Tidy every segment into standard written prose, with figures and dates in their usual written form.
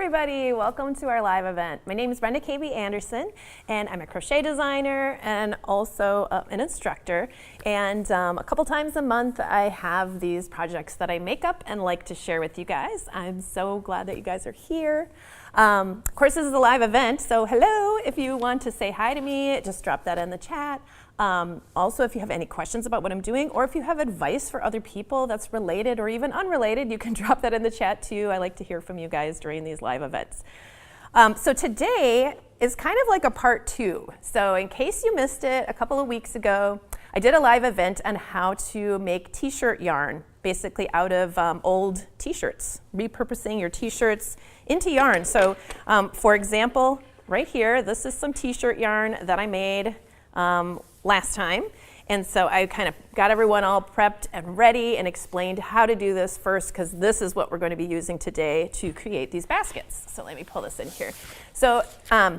everybody, welcome to our live event. My name is Brenda KB Anderson and I'm a crochet designer and also an instructor, and a couple times a month I have these projects that I make up and like to share with you guys. I'm so glad that you guys are here. Of course, this is a live event, so hello. If you want to say hi to me, just drop that in the chat. Also, if you have any questions about what I'm doing, or if you have advice for other people that's related or even unrelated, you can drop that in the chat too. I like to hear from you guys during these live events. So today is kind of like a part 2. So in case you missed it, a couple of weeks ago, I did a live event on how to make t-shirt yarn, basically out of old t-shirts, repurposing your t-shirts into yarn. So for example, right here, this is some t-shirt yarn that I made last time. And so I kind of got everyone all prepped and ready and explained how to do this first, because this is what we're going to be using today to create these baskets. So let me pull this in here. So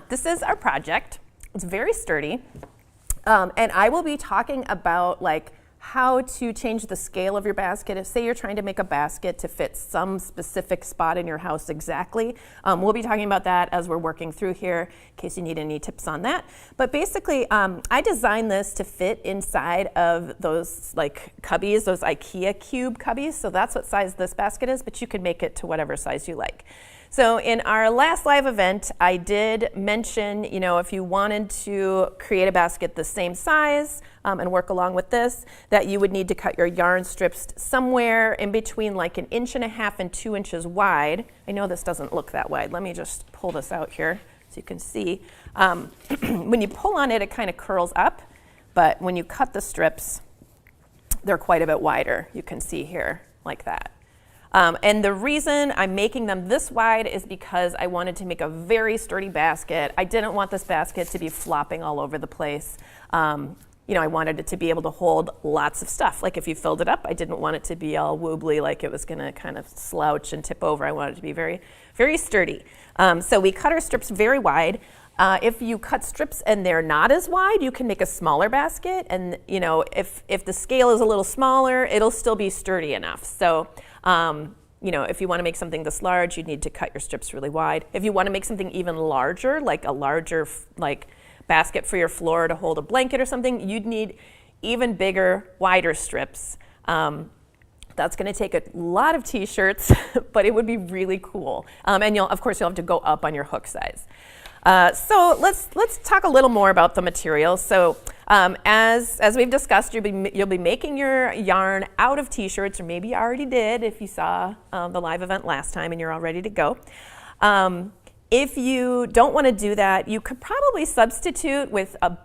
this is our project. It's very sturdy. And I will be talking about like how to change the scale of your basket. If say you're trying to make a basket to fit some specific spot in your house exactly, we'll be talking about that as we're working through here in case you need any tips on that. But basically, I designed this to fit inside of those like cubbies, those IKEA cube cubbies. So that's what size this basket is, but you can make it to whatever size you like. So in our last live event, I did mention, you know, if you wanted to create a basket the same size and work along with this, that you would need to cut your yarn strips somewhere in between like 1.5 inches and 2 inches wide. I know this doesn't look that wide. Let me just pull this out here so you can see. When you pull on it, it kind of curls up, but when you cut the strips, they're quite a bit wider. You can see here like that. And the reason I'm making them this wide is because I wanted to make a very sturdy basket. I didn't want this basket to be flopping all over the place. You know, I wanted it to be able to hold lots of stuff. Like if you filled it up, I didn't want it to be all wobbly like it was gonna kind of slouch and tip over. I wanted it to be very, very sturdy. So we cut our strips very wide. If you cut strips and they're not as wide, you can make a smaller basket. And you know, if the scale is a little smaller, it'll still be sturdy enough. So, you know, if you want to make something this large, you need to cut your strips really wide. If you want to make something even larger, like a larger like basket for your floor to hold a blanket or something, you'd need even bigger, wider strips. That's going to take a lot of t-shirts, but it would be really cool. And of course, you'll have to go up on your hook size. So let's talk a little more about the materials. So as we've discussed, you'll be making your yarn out of t-shirts, or maybe you already did if you saw the live event last time and you're all ready to go. If you don't want to do that, you could probably substitute with a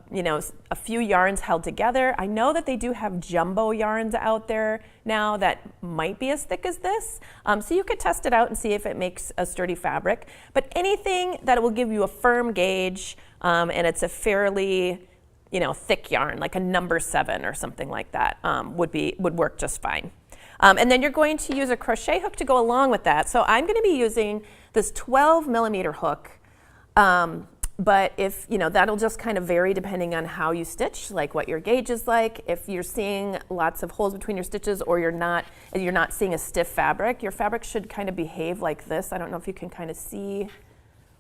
few yarns held together. I know that they do have jumbo yarns out there now that might be as thick as this. So you could test it out and see if it makes a sturdy fabric. But anything that will give you a firm gauge and it's a fairly thick yarn, like a number 7 or something like that, would work just fine. And then you're going to use a crochet hook to go along with that. So I'm going to be using this 12 millimeter hook, but if that'll just kind of vary depending on how you stitch, like what your gauge is like. If you're seeing lots of holes between your stitches, or you're not seeing a stiff fabric, your fabric should kind of behave like this. I don't know if you can kind of see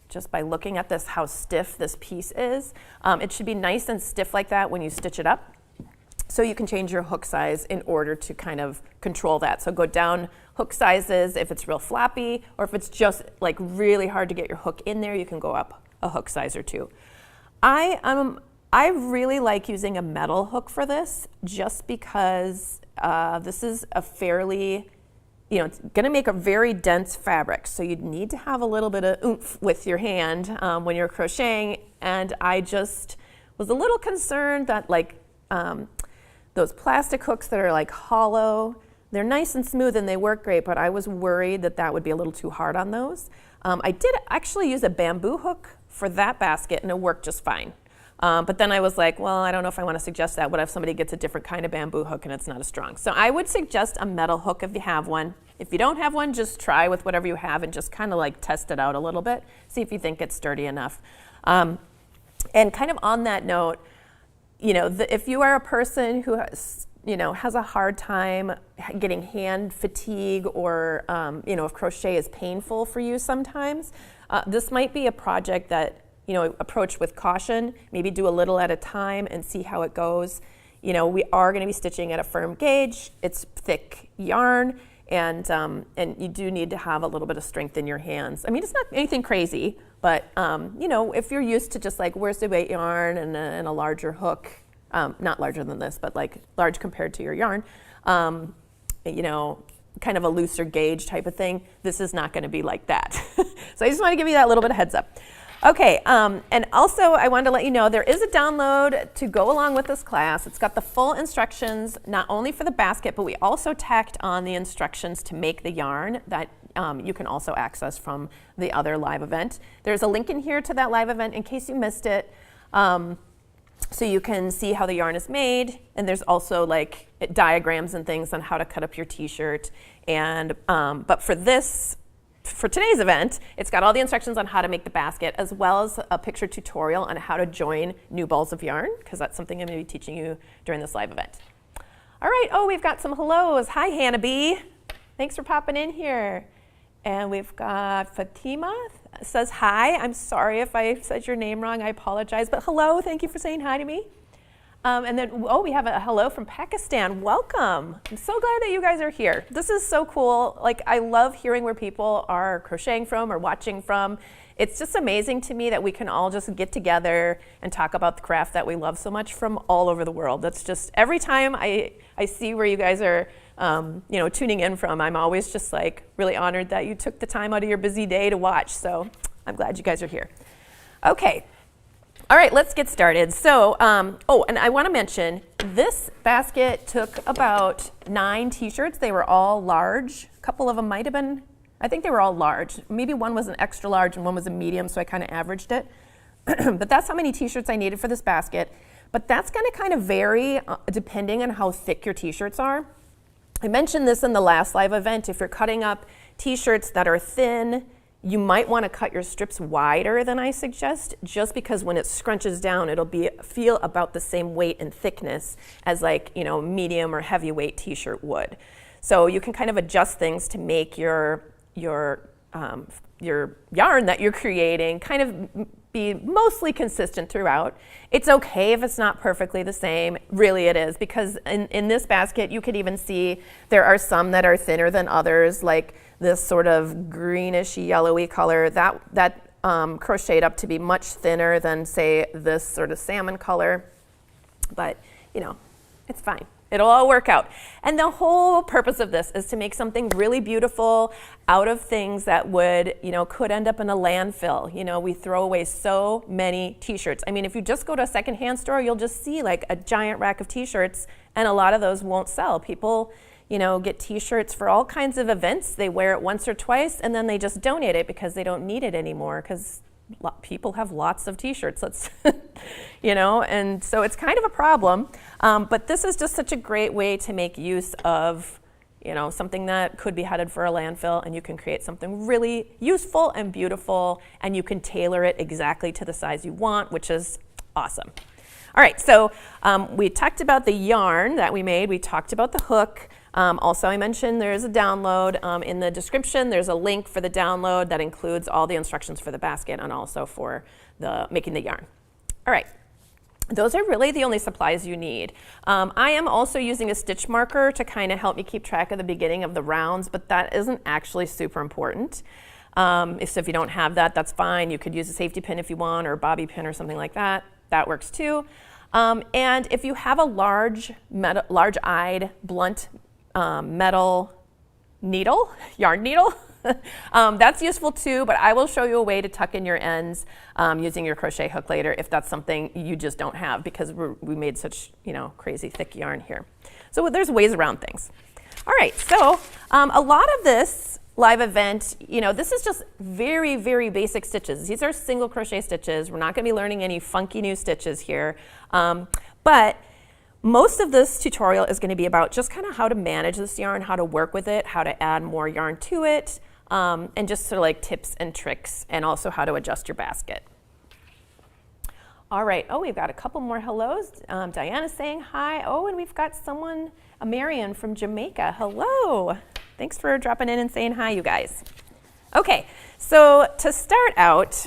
just by looking at this how stiff this piece is. It should be nice and stiff like that when you stitch it up. So you can change your hook size in order to kind of control that. So go down hook sizes if it's real floppy, or if it's just like really hard to get your hook in there, you can go up a hook size or 2. I really like using a metal hook for this, just because this is a fairly, it's gonna make a very dense fabric. So you'd need to have a little bit of oomph with your hand when you're crocheting. And I just was a little concerned that those plastic hooks that are like hollow, they're nice and smooth and they work great, but I was worried that that would be a little too hard on those. I did actually use a bamboo hook for that basket and it worked just fine. But then I was like, well, I don't know if I want to suggest that. What if somebody gets a different kind of bamboo hook and it's not as strong? So I would suggest a metal hook if you have one. If you don't have one, just try with whatever you have and just kind of like test it out a little bit. See if you think it's sturdy enough. And kind of on that note, if you are a person who has a hard time getting hand fatigue, or if crochet is painful for you sometimes, this might be a project that approach with caution. Maybe do a little at a time and see how it goes. We are going to be stitching at a firm gauge. It's thick yarn, and you do need to have a little bit of strength in your hands. I mean, it's not anything crazy, but if you're used to just like worsted weight yarn and a larger hook, not larger than this, but like large compared to your yarn, kind of a looser gauge type of thing, this is not going to be like that. So I just want to give you that little bit of heads up. Okay, and also I wanted to let you know there is a download to go along with this class. It's got the full instructions, not only for the basket, but we also tacked on the instructions to make the yarn that you can also access from the other live event. There's a link in here to that live event in case you missed it. So you can see how the yarn is made, and there's also like diagrams and things on how to cut up your t-shirt. And but for today's event, it's got all the instructions on how to make the basket, as well as a picture tutorial on how to join new balls of yarn, because that's something I'm going to be teaching you during this live event. All right, we've got some hellos. Hi, Hannah B. Thanks for popping in here. And we've got Fatima says hi. I'm sorry if I said your name wrong. I apologize. But hello, thank you for saying hi to me. And then, we have a hello from Pakistan. Welcome. I'm so glad that you guys are here. This is so cool. Like, I love hearing where people are crocheting from or watching from. It's just amazing to me that we can all just get together and talk about the craft that we love so much from all over the world. That's just, every time I see where you guys are tuning in from, I'm always just like really honored that you took the time out of your busy day to watch. So I'm glad you guys are here. Okay. All right, let's get started. So, and I want to mention, this basket took about 9 t-shirts. They were all large. A couple of them might have been, I think they were all large. Maybe one was an extra large and one was a medium, so I kind of averaged it. But that's how many t-shirts I needed for this basket. But that's going to kind of vary depending on how thick your t-shirts are. I mentioned this in the last live event. If you're cutting up t-shirts that are thin, you might want to cut your strips wider than I suggest, just because when it scrunches down, it'll feel about the same weight and thickness as like, medium or heavyweight t-shirt would. So you can kind of adjust things to make your yarn that you're creating kind of be mostly consistent throughout. It's okay if it's not perfectly the same. Really it is, because in this basket you could even see there are some that are thinner than others, like this sort of greenish yellowy color that crocheted up to be much thinner than, say, this sort of salmon color. But it's fine. It'll all work out. And the whole purpose of this is to make something really beautiful out of things that would, could end up in a landfill. We throw away so many t-shirts. I mean, if you just go to a secondhand store, you'll just see like a giant rack of t-shirts, and a lot of those won't sell. People, get t-shirts for all kinds of events. They wear it once or twice, and then they just donate it because they don't need it anymore, because people have lots of t-shirts, and so it's kind of a problem. But this is just such a great way to make use of, something that could be headed for a landfill, and you can create something really useful and beautiful, and you can tailor it exactly to the size you want, which is awesome. All right, so we talked about the yarn that we made. We talked about the hook. Also, I mentioned there's a download. In the description, there's a link for the download that includes all the instructions for the basket and also for making the yarn. All right, those are really the only supplies you need. I am also using a stitch marker to kind of help me keep track of the beginning of the rounds, but that isn't actually super important. If you don't have that, that's fine. You could use a safety pin if you want, or a bobby pin or something like that. That works too. And if you have a large-eyed, blunt metal needle, yarn needle, that's useful too, but I will show you a way to tuck in your ends using your crochet hook later if that's something you just don't have, because we made such crazy thick yarn here. So there's ways around things. All right, so a lot of this live event, this is just very, very basic stitches. These are single crochet stitches. We're not going to be learning any funky new stitches here, but most of this tutorial is going to be about just kind of how to manage this yarn, how to work with it, how to add more yarn to it, and just sort of like tips and tricks, and also how to adjust your basket. All right, oh, we've got a couple more hellos. Diana's saying hi. Oh, and we've got someone, a Marion from Jamaica. Hello. Thanks for dropping in and saying hi, you guys. Okay, so to start out,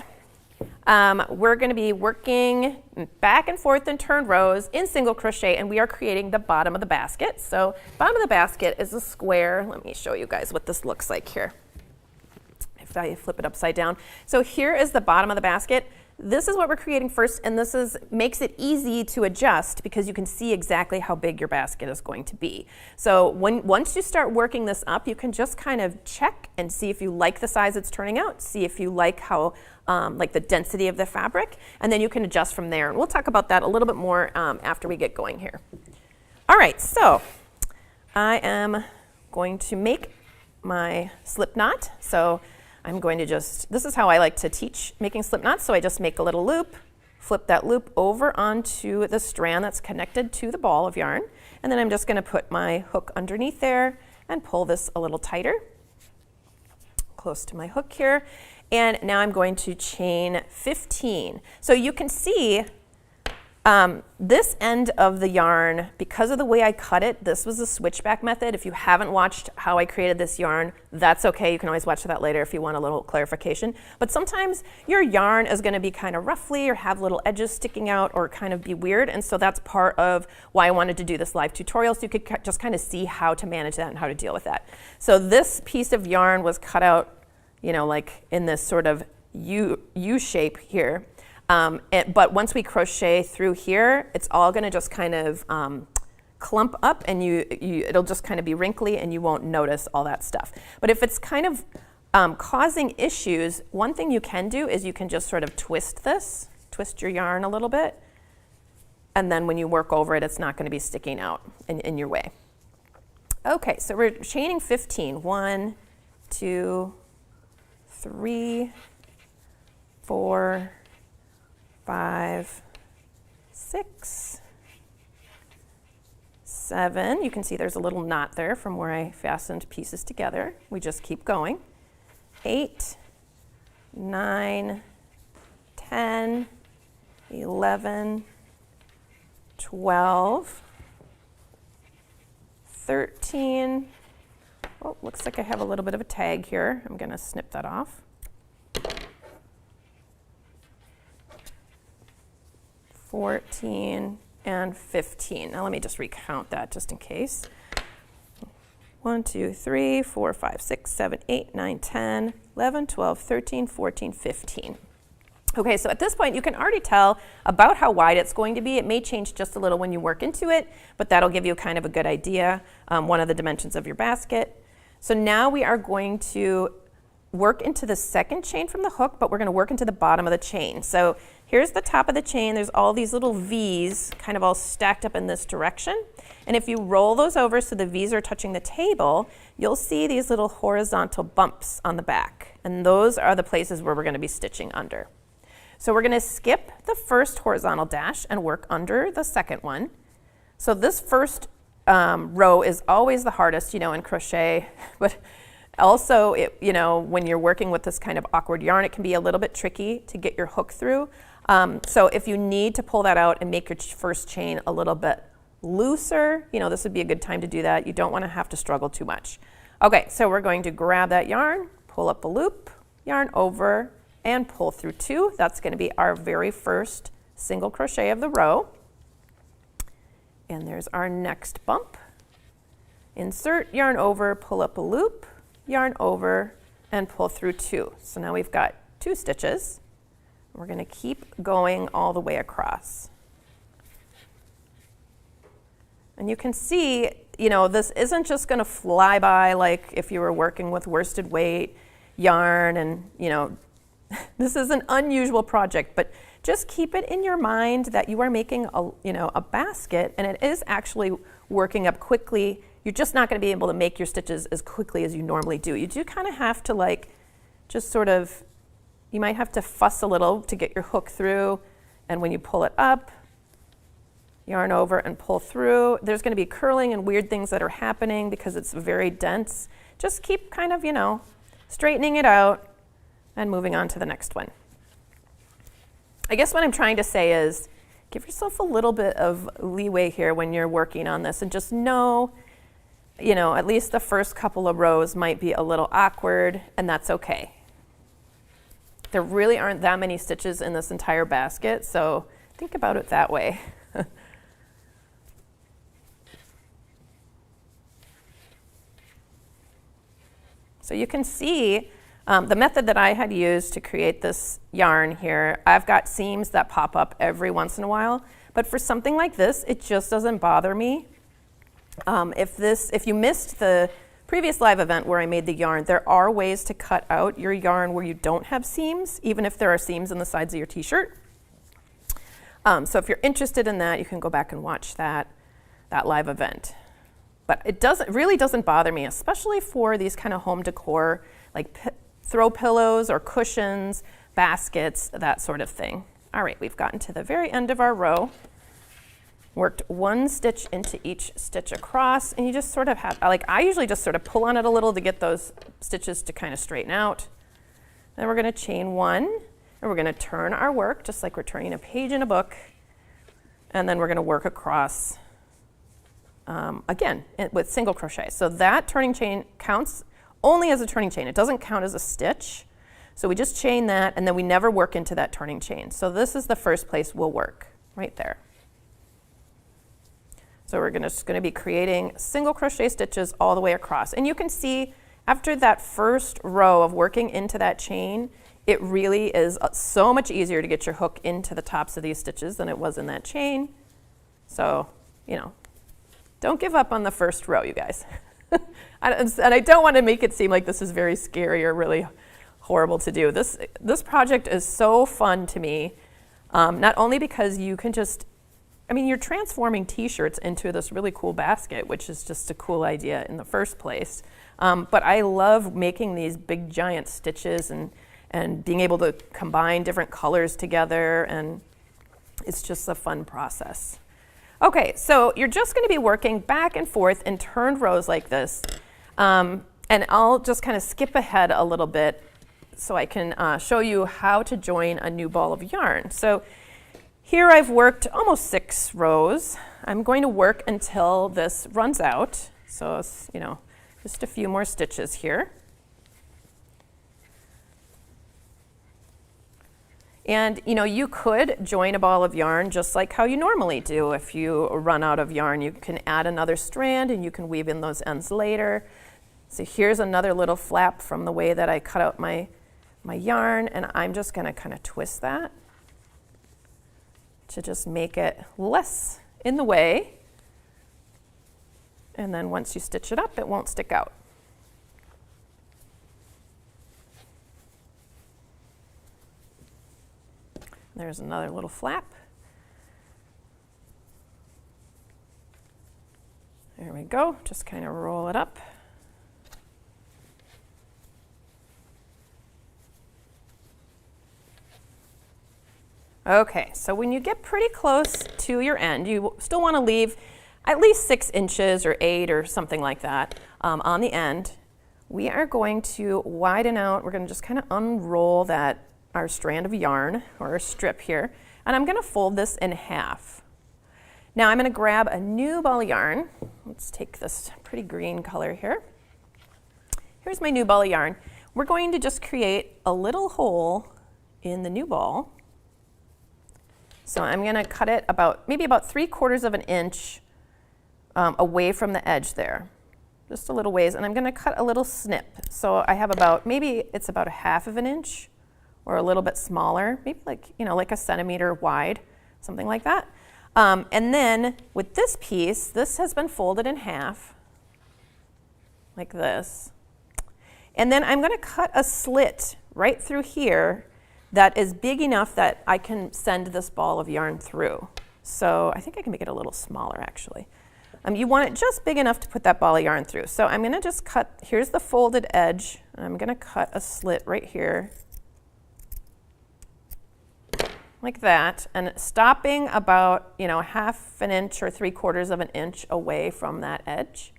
we're going to be working back and forth in turned rows in single crochet, and we are creating the bottom of the basket. So bottom of the basket is a square. Let me show you guys what this looks like here. If I flip it upside down. So here is the bottom of the basket. This is what we're creating first, and this makes it easy to adjust because you can see exactly how big your basket is going to be. So once you start working this up, you can just kind of check and see if you like the size it's turning out, see if you like how like the density of the fabric, and then you can adjust from there. And we'll talk about that a little bit more after we get going here. All right, so I am going to make my slip knot. So I'm going to this is how I like to teach making slip knots. So I just make a little loop, flip that loop over onto the strand that's connected to the ball of yarn, and then I'm just going to put my hook underneath there and pull this a little tighter, close to my hook here. And now I'm going to chain 15. So you can see this end of the yarn, because of the way I cut it, this was a switchback method. If you haven't watched how I created this yarn, that's okay. You can always watch that later if you want a little clarification. But sometimes your yarn is going to be kind of ruffly or have little edges sticking out or kind of be weird. And so that's part of why I wanted to do this live tutorial, so you could just kind of see how to manage that and how to deal with that. So this piece of yarn was cut out, you know, like in this sort of U shape here. But once we crochet through here, it's all going to just kind of clump up, and it'll just kind of be wrinkly, and you won't notice all that stuff. But if it's kind of causing issues, one thing you can do is you can just sort of twist your yarn a little bit, and then when you work over it, it's not going to be sticking out in your way. Okay, so we're chaining 15. 1, 2, 3, 4, 5, 6, 7. You can see there's a little knot there from where I fastened pieces together. We just keep going. 8, 9, 10, 11, 12, 13. Oh, looks like I have a little bit of a tag here. I'm going to snip that off. 14 and 15. Now let me just recount that just in case. 1, 2, 3, 4, 5, 6, 7, 8, 9, 10, 11, 12, 13, 14, 15. Okay, so at this point you can already tell about how wide it's going to be. It may change just a little when you work into it, but that'll give you kind of a good idea, one of the dimensions of your basket. So now we are going to work into the second chain from the hook, but we're going to work into the bottom of the chain. So here's the top of the chain. There's all these little V's kind of all stacked up in this direction. And if you roll those over so the V's are touching the table, you'll see these little horizontal bumps on the back. And those are the places where we're going to be stitching under. So we're going to skip the first horizontal dash and work under the second one. So this first row is always the hardest, in crochet, but also, when you're working with this kind of awkward yarn, it can be a little bit tricky to get your hook through. So if you need to pull that out and make your first chain a little bit looser, this would be a good time to do that. You don't want to have to struggle too much. Okay, so we're going to grab that yarn, pull up a loop, yarn over, and pull through 2. That's going to be our very first single crochet of the row. And there's our next bump. Insert, yarn over, pull up a loop, yarn over, and pull through 2. So now we've got 2 stitches. We're going to keep going all the way across. And you can see, this isn't just going to fly by like if you were working with worsted weight yarn, and this is an unusual project, but just keep it in your mind that you are making a basket, and it is actually working up quickly. You're just not going to be able to make your stitches as quickly as you normally do. You do kind of have to you might have to fuss a little to get your hook through, and when you pull it up, yarn over and pull through, there's going to be curling and weird things that are happening because it's very dense. Just keep kind of, straightening it out and moving on to the next one. I guess what I'm trying to say is give yourself a little bit of leeway here when you're working on this, and just know, at least the first couple of rows might be a little awkward, and that's okay. There really aren't that many stitches in this entire basket, so think about it that way. So you can see the method that I had used to create this yarn here. I've got seams that pop up every once in a while, but for something like this, it just doesn't bother me. If you missed the previous live event where I made the yarn, there are ways to cut out your yarn where you don't have seams, even if there are seams in the sides of your t-shirt. So if you're interested in that, you can go back and watch that live event. But it really doesn't bother me, especially for these kind of home decor, like throw pillows or cushions, baskets, that sort of thing. All right, we've gotten to the very end of our row. Worked one stitch into each stitch across, and you just sort of have, I usually just sort of pull on it a little to get those stitches to kind of straighten out. Then we're going to chain one, and we're going to turn our work just like we're turning a page in a book, and then we're going to work across again with single crochet. So that turning chain counts only as a turning chain. It doesn't count as a stitch. So we just chain that, and then we never work into that turning chain. So this is the first place we'll work, right there. So we're just going to be creating single crochet stitches all the way across. And you can see after that first row of working into that chain, it really is so much easier to get your hook into the tops of these stitches than it was in that chain. So, don't give up on the first row, you guys. And I don't want to make it seem like this is very scary or really horrible to do. This project is so fun to me, not only because you can you're transforming t-shirts into this really cool basket, which is just a cool idea in the first place. But I love making these big giant stitches and being able to combine different colors together, and it's just a fun process. Okay, so you're just going to be working back and forth in turned rows like this. And I'll just kind of skip ahead a little bit so I can show you how to join a new ball of yarn. So here I've worked almost 6 rows. I'm going to work until this runs out. So it's, just a few more stitches here. And you could join a ball of yarn just like how you normally do. If you run out of yarn, you can add another strand and you can weave in those ends later. So here's another little flap from the way that I cut out my yarn, and I'm just going to kind of twist that to just make it less in the way. And then once you stitch it up, it won't stick out. There's another little flap. There we go, just kind of roll it up. Okay, so when you get pretty close to your end, you still want to leave at least 6 inches or 8 or something like that on the end. We are going to widen out. We're going to just kind of unroll our strand of yarn or a strip here, and I'm going to fold this in half. Now I'm going to grab a new ball of yarn. Let's take this pretty green color here. Here's my new ball of yarn. We're going to just create a little hole in the new ball. So I'm going to cut it maybe about 3/4 of an inch away from the edge there, just a little ways, and I'm going to cut a little snip. So I have maybe it's about 1/2 of an inch or a little bit smaller, maybe like a centimeter wide, something like that. And then with this piece, this has been folded in half, like this. And then I'm going to cut a slit right through here that is big enough that I can send this ball of yarn through. So I think I can make it a little smaller, actually. You want it just big enough to put that ball of yarn through. So I'm going to just here's the folded edge, and I'm going to cut a slit right here, like that, and stopping about 1/2 an inch or 3/4 of an inch away from that edge.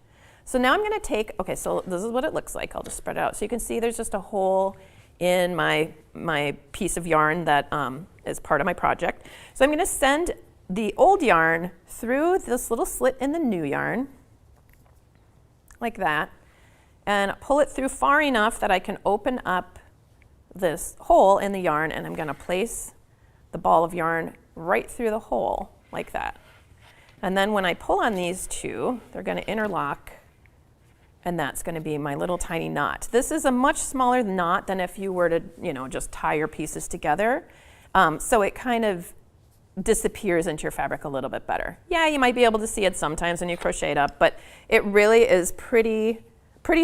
So now I'm going to so this is what it looks like. I'll just spread it out. So you can see there's just a hole in my piece of yarn that is part of my project. So I'm going to send the old yarn through this little slit in the new yarn, like that, and pull it through far enough that I can open up this hole in the yarn, and I'm going to place the ball of yarn right through the hole, like that. And then when I pull on these two, they're going to interlock, and that's going to be my little tiny knot. This is a much smaller knot than if you were to, just tie your pieces together. So it kind of disappears into your fabric a little bit better. Yeah, you might be able to see it sometimes when you crochet it up, but it really is pretty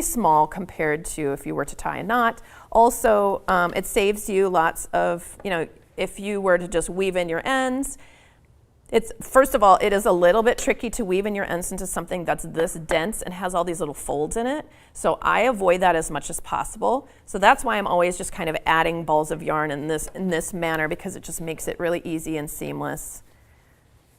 small compared to if you were to tie a knot. Also, it saves you lots of, if you were to just weave in your ends, first of all, it is a little bit tricky to weave in your ends into something that's this dense and has all these little folds in it. So I avoid that as much as possible. So that's why I'm always just kind of adding balls of yarn in this manner, because it just makes it really easy and seamless.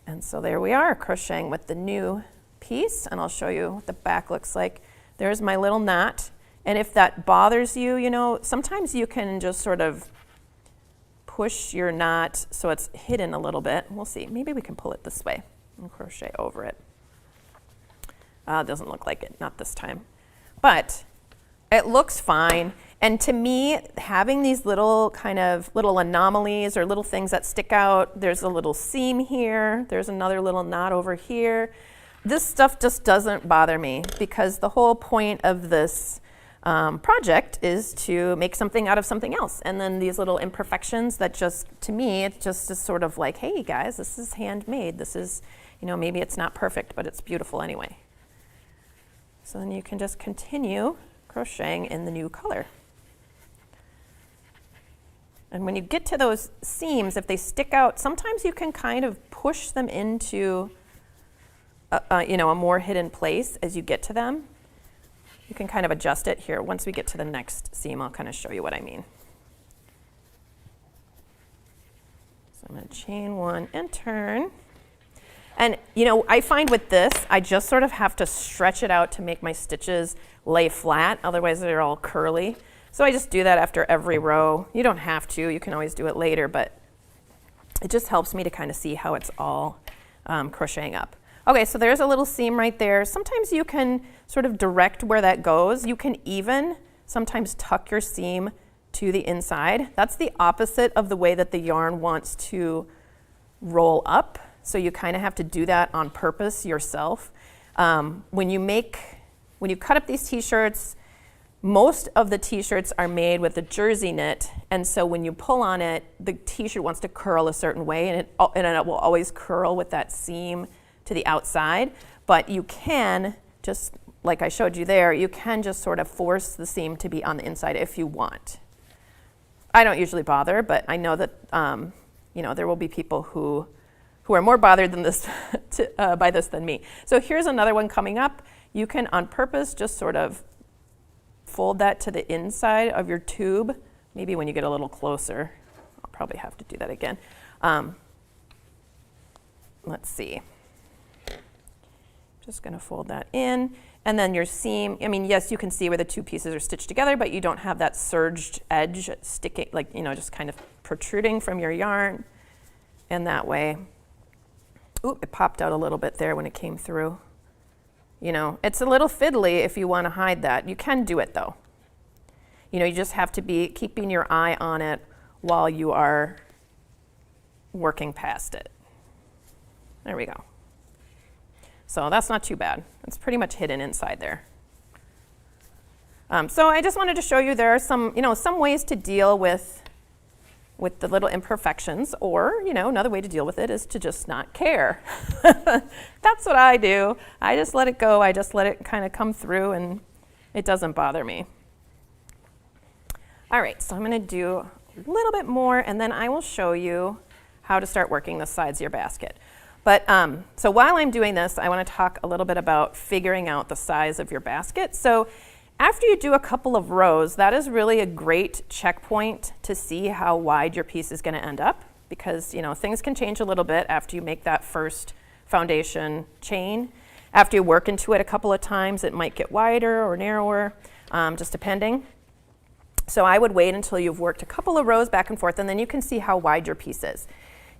And so there we are, crocheting with the new piece, and I'll show you what the back looks like. There's my little knot. And if that bothers you, sometimes you can just sort of push your knot so it's hidden a little bit. We'll see. Maybe we can pull it this way and crochet over it. It doesn't look like it, not this time. But it looks fine. And to me, having these little anomalies or little things that stick out, there's a little seam here, there's another little knot over here. This stuff just doesn't bother me, because the whole point of this project is to make something out of something else. And then these little imperfections that just, to me, it just is sort of like, hey guys, this is handmade. This is, maybe it's not perfect, but it's beautiful anyway. So then you can just continue crocheting in the new color. And when you get to those seams, if they stick out, sometimes you can kind of push them into a more hidden place as you get to them. You can kind of adjust it here. Once we get to the next seam, I'll kind of show you what I mean. So I'm going to chain one and turn. And I find with this, I just sort of have to stretch it out to make my stitches lay flat, otherwise they're all curly. So I just do that after every row. You don't have to, you can always do it later, but it just helps me to kind of see how it's all crocheting up. Okay, so there's a little seam right there. Sometimes you can sort of direct where that goes. You can even sometimes tuck your seam to the inside. That's the opposite of the way that the yarn wants to roll up. So you kind of have to do that on purpose yourself. When you cut up these t-shirts, most of the t-shirts are made with a jersey knit, and so when you pull on it, the t-shirt wants to curl a certain way, and it will always curl with that seam to the outside. But you can, just like I showed you there, you can just sort of force the seam to be on the inside if you want. I don't usually bother, but I know that there will be people who are more bothered than this by this than me. So here's another one coming up. You can, on purpose, just sort of fold that to the inside of your tube. Maybe when you get a little closer, I'll probably have to do that again. Let's see. Just going to fold that in, and then your seam, yes, you can see where the two pieces are stitched together, but you don't have that surged edge sticking, just kind of protruding from your yarn. And that way, oop, it popped out a little bit there when it came through. It's a little fiddly if you want to hide that. You can do it though. You just have to be keeping your eye on it while you are working past it. There we go. So that's not too bad. It's pretty much hidden inside there. So I just wanted to show you there are some ways to deal with the little imperfections, or another way to deal with it is to just not care. That's what I do. I just let it go. I just let it kind of come through, and it doesn't bother me. All right, so I'm going to do a little bit more, and then I will show you how to start working the sides of your basket. But so while I'm doing this, I want to talk a little bit about figuring out the size of your basket. So after you do a couple of rows, that is really a great checkpoint to see how wide your piece is going to end up, because things can change a little bit after you make that first foundation chain. After you work into it a couple of times, it might get wider or narrower, just depending. So I would wait until you've worked a couple of rows back and forth, and then you can see how wide your piece is.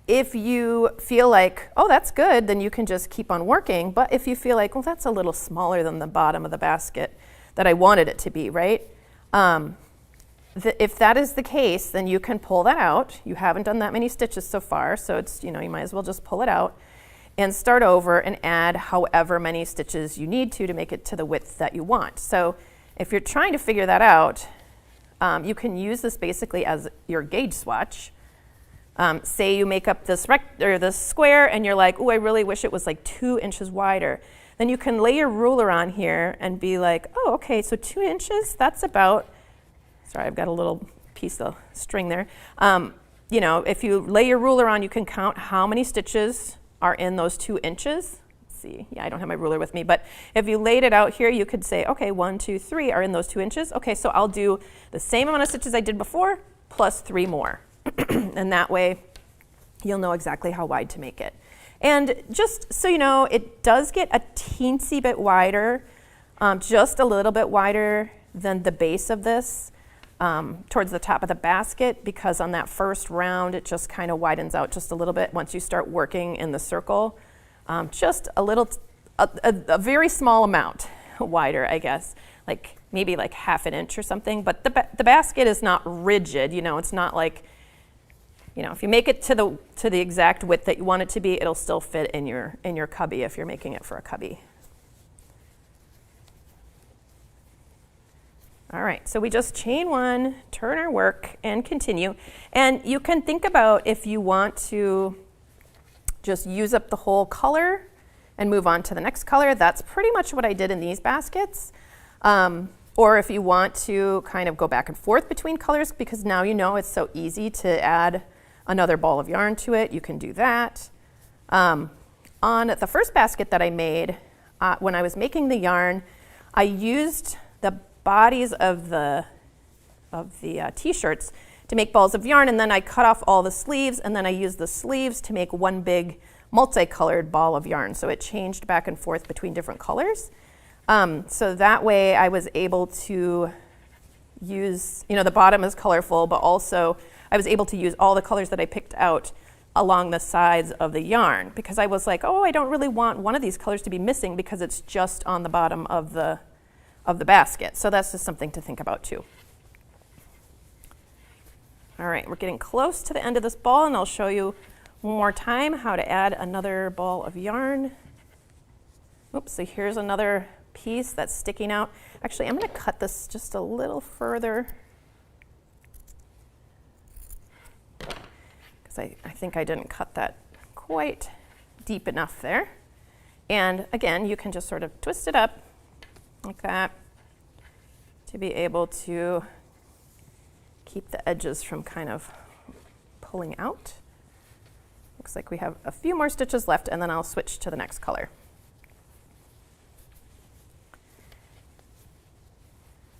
If you feel like, oh, that's good, then you can just keep on working. But if you feel like, well, that's a little smaller than the bottom of the basket that I wanted it to be, right? If that is the case, then you can pull that out. You haven't done that many stitches so far, so it's, you might as well just pull it out and start over and add however many stitches you need to make it to the width that you want. So if you're trying to figure that out, you can use this basically as your gauge swatch. Say you make up this this square and you're like, oh, I really wish it was like 2 inches wider. Then you can lay your ruler on here and be like, oh, okay, so 2 inches, that's about, sorry, I've got a little piece of string there. If you lay your ruler on, you can count how many stitches are in those 2 inches. Let's see, yeah, I don't have my ruler with me, but if you laid it out here, you could say, okay, 1, 2, 3 are in those 2 inches. Okay, so I'll do the same amount of stitches I did before, plus 3 more. And that way, you'll know exactly how wide to make it. And just so you know, it does get a teensy bit wider, just a little bit wider than the base of this, towards the top of the basket, because on that first round, it just kind of widens out just a little bit once you start working in the circle. Just a little, a very small amount wider, I guess, like maybe like half an inch or something. But the basket is not rigid, it's not like, if you make it to the exact width that you want it to be, it'll still fit in your cubby if you're making it for a cubby. All right, so we just chain 1, turn our work, and continue. And you can think about if you want to just use up the whole color and move on to the next color. That's pretty much what I did in these baskets. Or if you want to kind of go back and forth between colors, because now it's so easy to add another ball of yarn to it, you can do that. On the first basket that I made, when I was making the yarn, I used the bodies of the t-shirts to make balls of yarn, and then I cut off all the sleeves, and then I used the sleeves to make one big multicolored ball of yarn. So it changed back and forth between different colors. So that way I was able to use, the bottom is colorful, but also I was able to use all the colors that I picked out along the sides of the yarn, because I was like, oh, I don't really want one of these colors to be missing because it's just on the bottom of the basket. So that's just something to think about too. All right, we're getting close to the end of this ball, and I'll show you one more time how to add another ball of yarn. Oops, so here's another piece that's sticking out. Actually, I'm going to cut this just a little further, because I think I didn't cut that quite deep enough there. And again, you can just sort of twist it up like that to be able to keep the edges from kind of pulling out. Looks like we have a few more stitches left, and then I'll switch to the next color.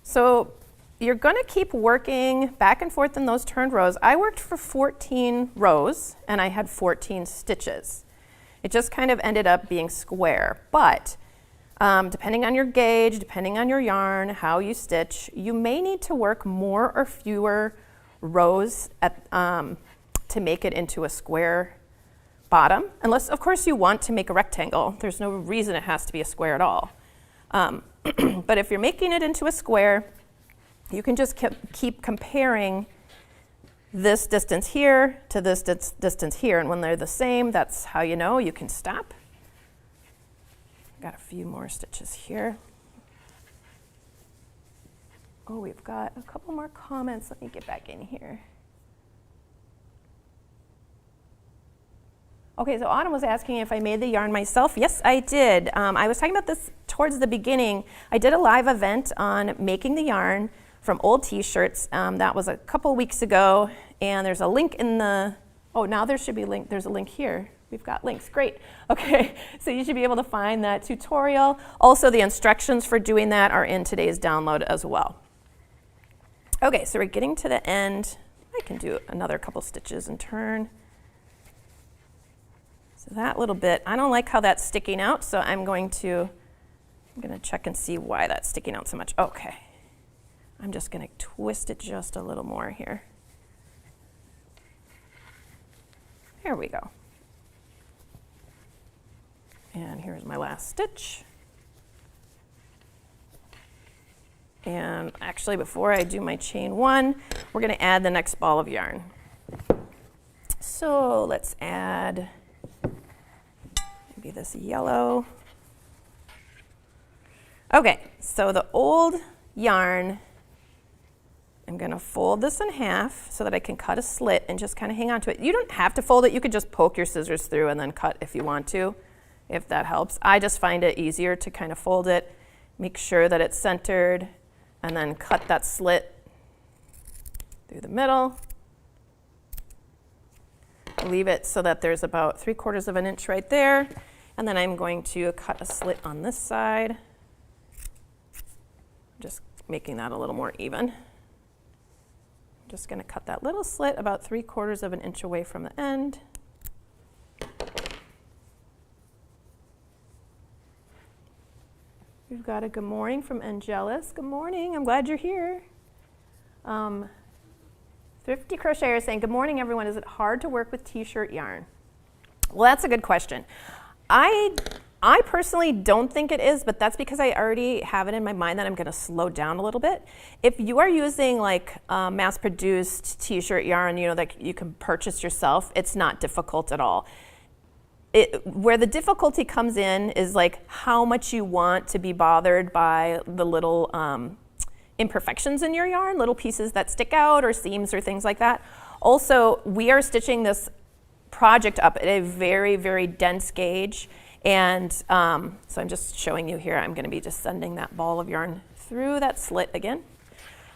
So you're going to keep working back and forth in those turned rows. I worked for 14 rows, and I had 14 stitches. It just kind of ended up being square, but depending on your gauge, depending on your yarn, how you stitch, you may need to work more or fewer rows to make it into a square bottom, unless, of course, you want to make a rectangle. There's no reason it has to be a square at all. But if you're making it into a square, you can just keep comparing this distance here to this distance here, and when they're the same, that's how you know you can stop. Got a few more stitches here. Oh, we've got a couple more comments. Let me get back in here. Okay, so Autumn was asking if I made the yarn myself. Yes, I did. I was talking about this towards the beginning. I did a live event on making the yarn from old t-shirts. That was a couple weeks ago, and there's a link in the, oh, now there should be a link. There's a link here. We've got links, great. Okay, so you should be able to find that tutorial. Also, the instructions for doing that are in today's download as well. Okay, so we're getting to the end. I can do another couple stitches and turn. So that little bit, I don't like how that's sticking out, so I'm going to check and see why that's sticking out so much. Okay, I'm just going to twist it just a little more here. There we go. And here's my last stitch. And actually, before I do my chain 1, we're going to add the next ball of yarn. So let's add maybe this yellow. Okay, so the old yarn, I'm going to fold this in half so that I can cut a slit and just kind of hang on to it. You don't have to fold it. You could just poke your scissors through and then cut if you want to, if that helps. I just find it easier to kind of fold it, make sure that it's centered, and then cut that slit through the middle. Leave it so that there's about 3/4 of an inch right there. And then I'm going to cut a slit on this side. Just making that a little more even. I'm just going to cut that little slit about 3/4 of an inch away from the end. We've got a good morning from Angelus. Good morning. I'm glad you're here. Thrifty Crocheter saying, good morning, everyone. Is it hard to work with t-shirt yarn? Well, that's a good question. I personally don't think it is, but that's because I already have it in my mind that I'm going to slow down a little bit. If you are using like mass-produced t-shirt yarn, you know, that you can purchase yourself, it's not difficult at all. Where the difficulty comes in is like how much you want to be bothered by the little imperfections in your yarn, little pieces that stick out or seams or things like that. Also, we are stitching this project up at a very, very dense gauge. And so I'm just showing you here, I'm going to be just sending that ball of yarn through that slit again.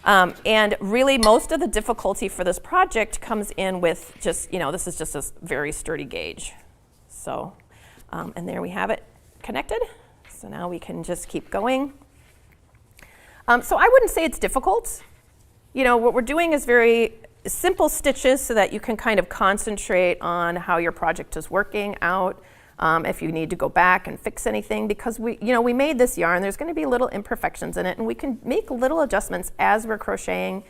And really most of the difficulty for this project comes in with just, you know, this is just a very sturdy gauge. So, and there we have it connected. So now we can just keep going. So I wouldn't say it's difficult. You know, what we're doing is very simple stitches so that you can kind of concentrate on how your project is working out. If you need to go back and fix anything, because we made this yarn, there's going to be little imperfections in it, and we can make little adjustments as we're crocheting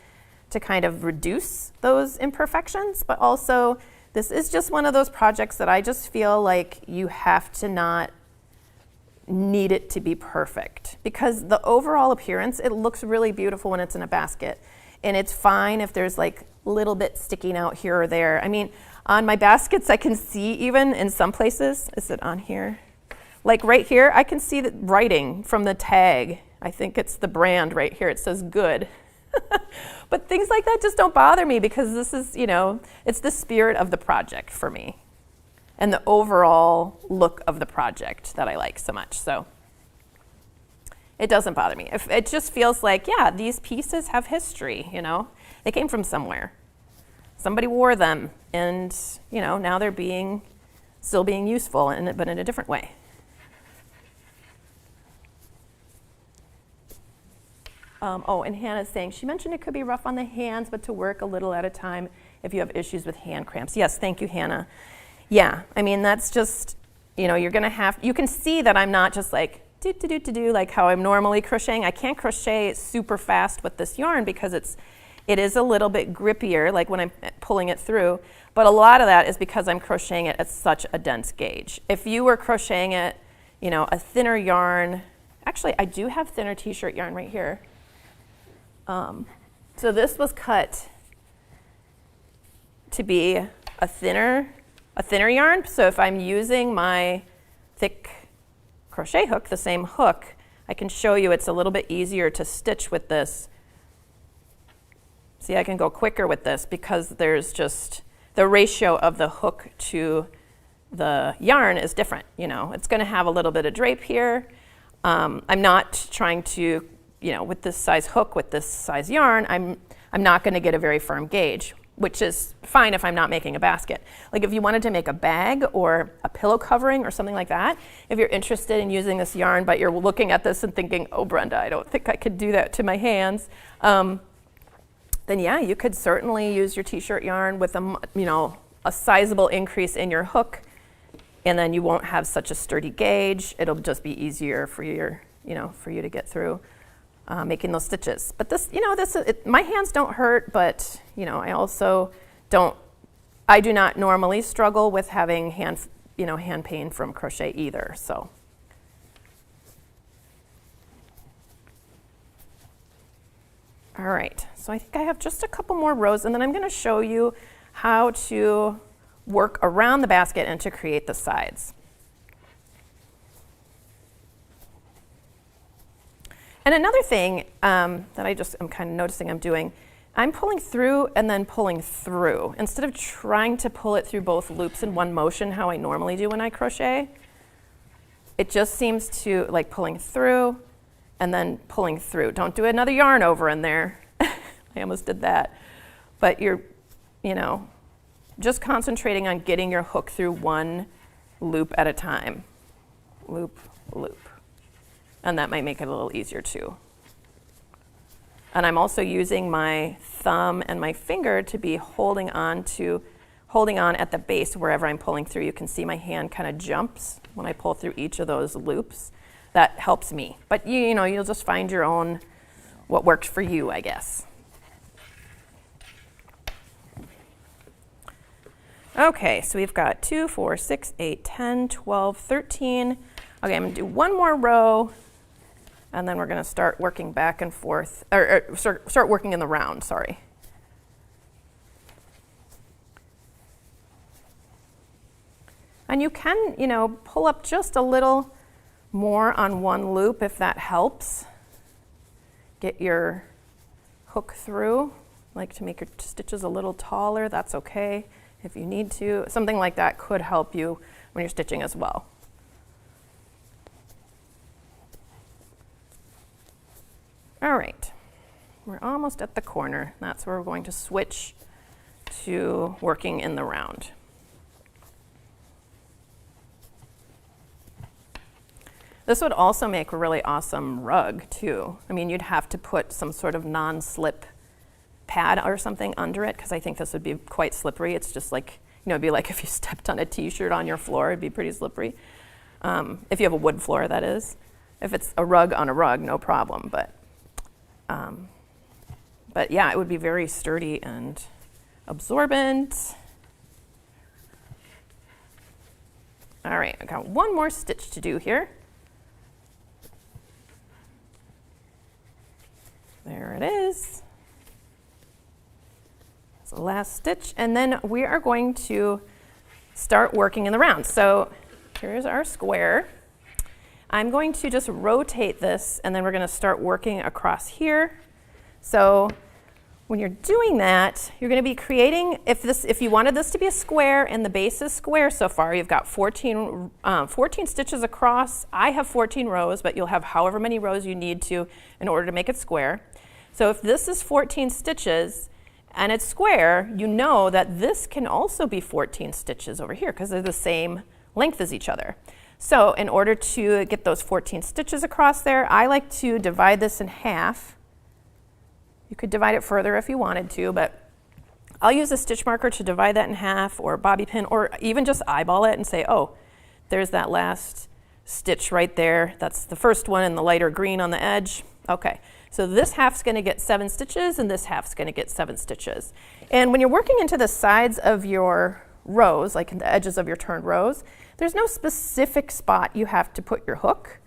to kind of reduce those imperfections. But also, this is just one of those projects that I just feel like you have to not need it to be perfect, because the overall appearance, it looks really beautiful when it's in a basket, and it's fine if there's like little bits sticking out here or there. I mean, on my baskets, I can see even in some places, is it on here? Like right here, I can see the writing from the tag. I think it's the brand right here. It says good. But things like that just don't bother me, because this is, you know, it's the spirit of the project for me and the overall look of the project that I like so much. So it doesn't bother me. If it just feels like, yeah, these pieces have history, you know, they came from somewhere. Somebody wore them, and you know, now they're still being useful, but in a different way. And Hannah's saying, she mentioned it could be rough on the hands, but to work a little at a time if you have issues with hand cramps. Yes, thank you, Hannah. Yeah, I mean, that's just, you know, you can see that I'm not just like, do like how I'm normally crocheting. I can't crochet super fast with this yarn because it is a little bit grippier, like when I'm pulling it through, but a lot of that is because I'm crocheting it at such a dense gauge. If you were crocheting it, you know, a thinner yarn, actually I do have thinner t-shirt yarn right here. So this was cut to be a thinner yarn, so if I'm using my thick crochet hook, the same hook, I can show you it's a little bit easier to stitch with this. See, I can go quicker with this because there's just the ratio of the hook to the yarn is different. You know, it's going to have a little bit of drape here. I'm not trying to, you know, with this size hook, with this size yarn, I'm not going to get a very firm gauge, which is fine if I'm not making a basket. Like if you wanted to make a bag or a pillow covering or something like that, if you're interested in using this yarn, but you're looking at this and thinking, oh, Brenda, I don't think I could do that to my hands. Then yeah, you could certainly use your t-shirt yarn with a sizable increase in your hook, and then you won't have such a sturdy gauge. It'll just be easier for you to get through. making those stitches. But this, my hands don't hurt, but I also I do not normally struggle with having hand pain from crochet either, so. All right, so I think I have just a couple more rows, and then I'm going to show you how to work around the basket and to create the sides. And another thing that I'm kind of noticing I'm doing, I'm pulling through and then pulling through. Instead of trying to pull it through both loops in one motion, how I normally do when I crochet, it just seems to like pulling through and then pulling through. Don't do another yarn over in there. I almost did that. But you're, just concentrating on getting your hook through one loop at a time. Loop, loop. And that might make it a little easier too. And I'm also using my thumb and my finger to be holding on at the base wherever I'm pulling through. You can see my hand kind of jumps when I pull through each of those loops. That helps me. But you'll just find your own, what works for you, I guess. Okay, so we've got 2, 4, 6, 8, 10, 12, 13. Okay, I'm gonna do one more row, and then we're gonna start working back and forth, or start working in the round, sorry. And you can, pull up just a little more on one loop if that helps. Get your hook through, like to make your stitches a little taller, that's okay if you need to. Something like that could help you when you're stitching as well. All right, we're almost at the corner. That's where we're going to switch to working in the round. This would also make a really awesome rug too. I mean, you'd have to put some sort of non-slip pad or something under it, because I think this would be quite slippery. It's just like, it'd be like if you stepped on a t-shirt on your floor, it'd be pretty slippery. If you have a wood floor, that is. If it's a rug on a rug, no problem, but yeah, it would be very sturdy and absorbent. All right, I've got one more stitch to do here. There it is. It's the last stitch, and then we are going to start working in the round. So here's our square. I'm going to just rotate this, and then we're going to start working across here. So when you're doing that, you're going to be creating, if you wanted this to be a square and the base is square so far, you've got 14 stitches across. I have 14 rows, but you'll have however many rows you need to in order to make it square. So if this is 14 stitches and it's square, you know that this can also be 14 stitches over here because they're the same length as each other. So in order to get those 14 stitches across there, I like to divide this in half. You could divide it further if you wanted to, but I'll use a stitch marker to divide that in half, or a bobby pin, or even just eyeball it and say, oh, there's that last stitch right there. That's the first one in the lighter green on the edge. Okay, so this half's going to get 7 stitches and this half's going to get 7 stitches. And when you're working into the sides of your rows, like in the edges of your turned rows, there's no specific spot you have to put your hook.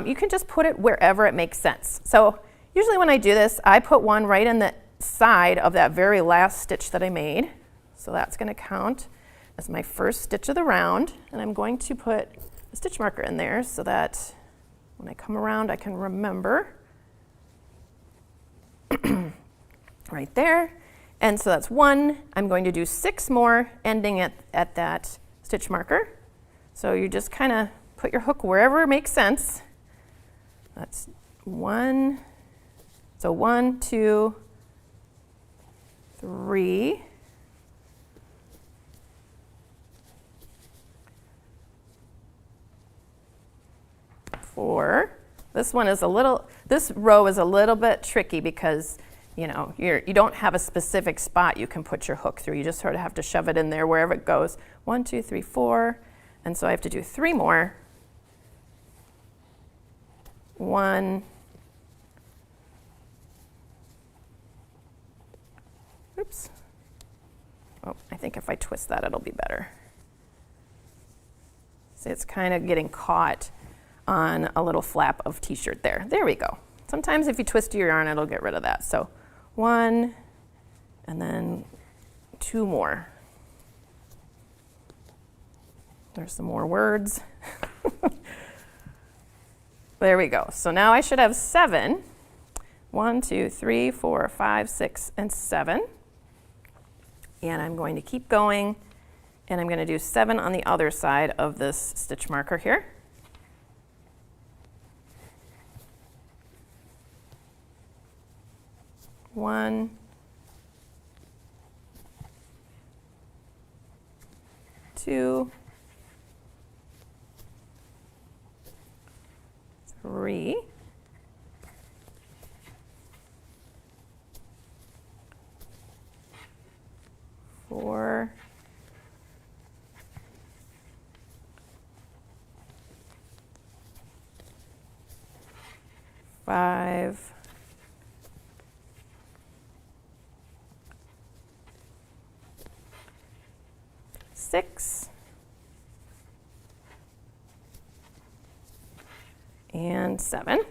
You can just put it wherever it makes sense. So usually when I do this, I put one right in the side of that very last stitch that I made. So that's going to count as my first stitch of the round. And I'm going to put a stitch marker in there so that when I come around, I can remember. Right there. And so that's 1. I'm going to do 6 more ending at that stitch marker. So you just kind of put your hook wherever it makes sense. That's 1. So 1, 2, 3. 4. This row is a little bit tricky because you don't have a specific spot you can put your hook through. You just sort of have to shove it in there wherever it goes. 1, 2, 3, 4. And so I have to do 3 more. 1, Oops. Oh, I think if I twist that, it'll be better. See, it's kind of getting caught on a little flap of t-shirt there. There we go. Sometimes if you twist your yarn, it'll get rid of that. So 1, and then 2 more. There's some more words. There we go. So now I should have 7. 1, 2, 3, 4, 5, 6, and 7. And I'm going to keep going, and I'm going to do 7 on the other side of this stitch marker here. One, 2, 3, 4, 5, 6, and 7.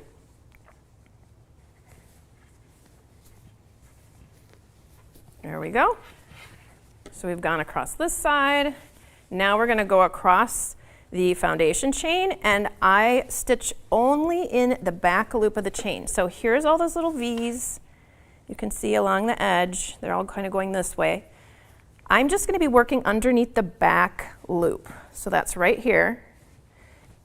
There we go. So we've gone across this side. Now we're going to go across the foundation chain, and I stitch only in the back loop of the chain. So here's all those little V's you can see along the edge. They're all kind of going this way. I'm just going to be working underneath the back loop. So that's right here.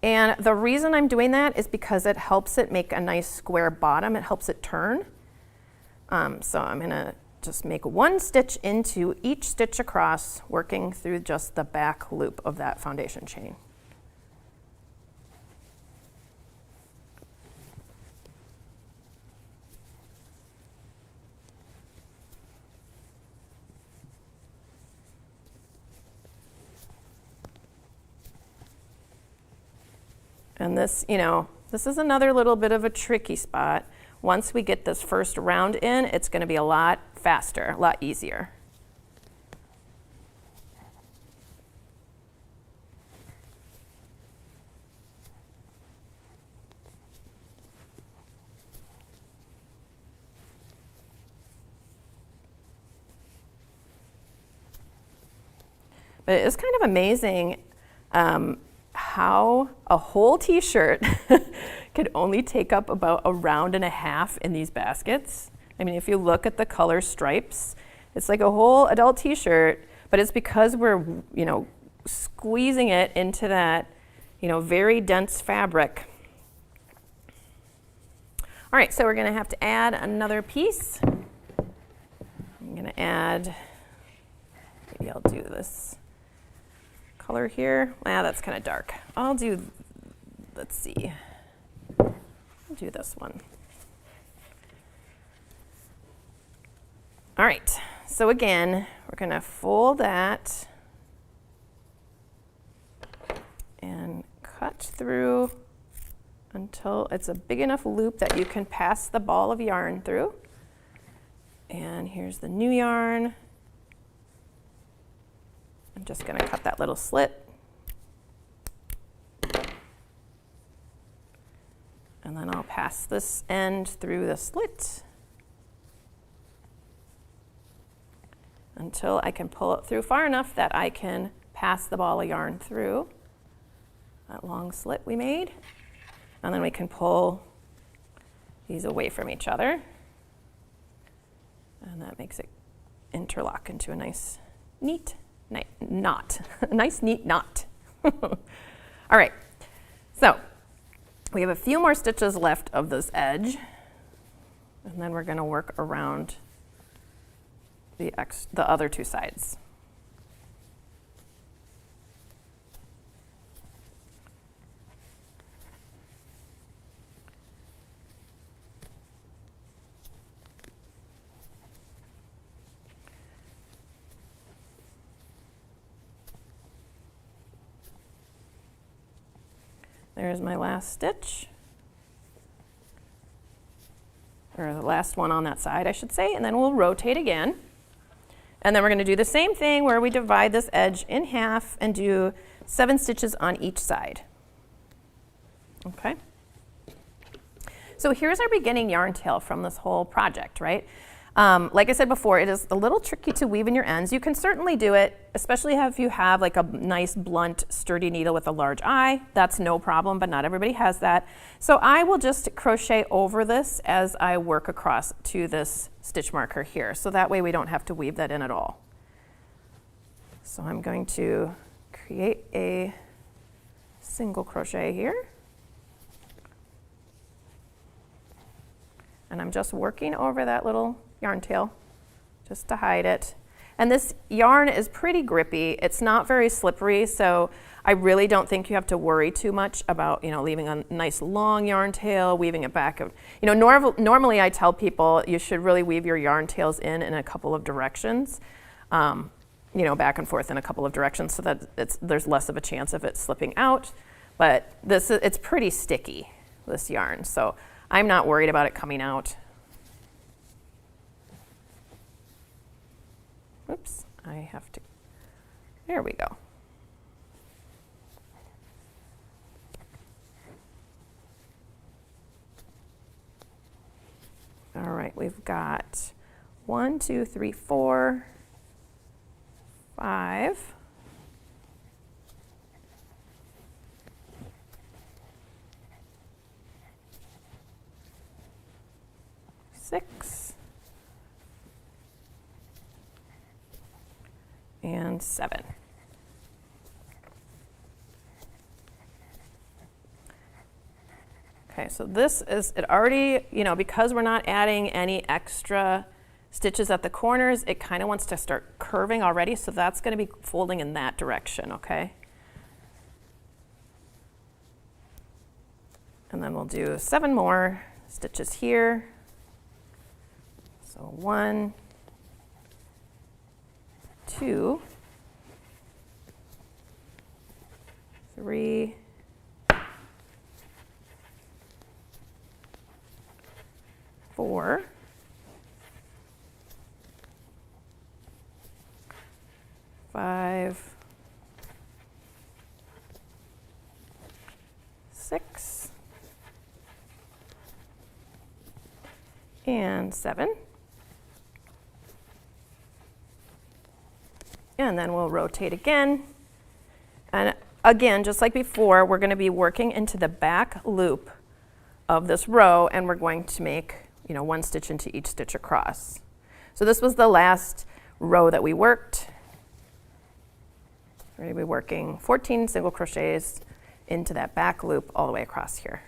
And the reason I'm doing that is because it helps it make a nice square bottom. It helps it turn. So I'm going to just make 1 stitch into each stitch across, working through just the back loop of that foundation chain. And this, this is another little bit of a tricky spot. Once we get this first round in, it's going to be a lot faster, a lot easier. But it's kind of amazing how a whole t-shirt could only take up about 1.5 rounds in these baskets. I mean, if you look at the color stripes, it's like a whole adult t-shirt, but it's because we're, squeezing it into that, very dense fabric. All right, so we're gonna have to add another piece. I'm gonna add, maybe I'll do this color here. That's kind of dark. I'll do, let's see. I'll do this one. All right, so again, we're going to fold that and cut through until it's a big enough loop that you can pass the ball of yarn through. And here's the new yarn. I'm just going to cut that little slit. And then I'll pass this end through the slit until I can pull it through far enough that I can pass the ball of yarn through that long slit we made. And then we can pull these away from each other. And that makes it interlock into a nice, neat knot. A nice, neat knot. All right, so we have a few more stitches left of this edge, and then we're going to work around the other 2 sides. There's my last stitch, or the last one on that side, I should say, and then we'll rotate again. And then we're going to do the same thing where we divide this edge in half and do 7 stitches on each side. Okay. So here's our beginning yarn tail from this whole project, right? Like I said before, it is a little tricky to weave in your ends. You can certainly do it, especially if you have like a nice blunt sturdy needle with a large eye. That's no problem, but not everybody has that. So I will just crochet over this as I work across to this stitch marker here. So that way we don't have to weave that in at all. So I'm going to create a single crochet here. And I'm just working over that little yarn tail just to hide it. And this yarn is pretty grippy. It's not very slippery, so I really don't think you have to worry too much about, leaving a nice long yarn tail, weaving it back. Normally I tell people you should really weave your yarn tails in a couple of directions, back and forth in a couple of directions so that there's less of a chance of it slipping out. But it's pretty sticky, this yarn, so I'm not worried about it coming out. Oops, I have to, there we go. All right, we've got 1, 2, 3, 4, 5. 6 and 7. Okay, so this is, it already, because we're not adding any extra stitches at the corners, it kind of wants to start curving already, so that's going to be folding in that direction, okay? And then we'll do 7 more stitches here. So 1, 2, 3, 4, 5, 6, and 7. And then we'll rotate again. And again, just like before, we're going to be working into the back loop of this row, and we're going to make, 1 stitch into each stitch across. So this was the last row that we worked. We're going to be working 14 single crochets into that back loop all the way across here.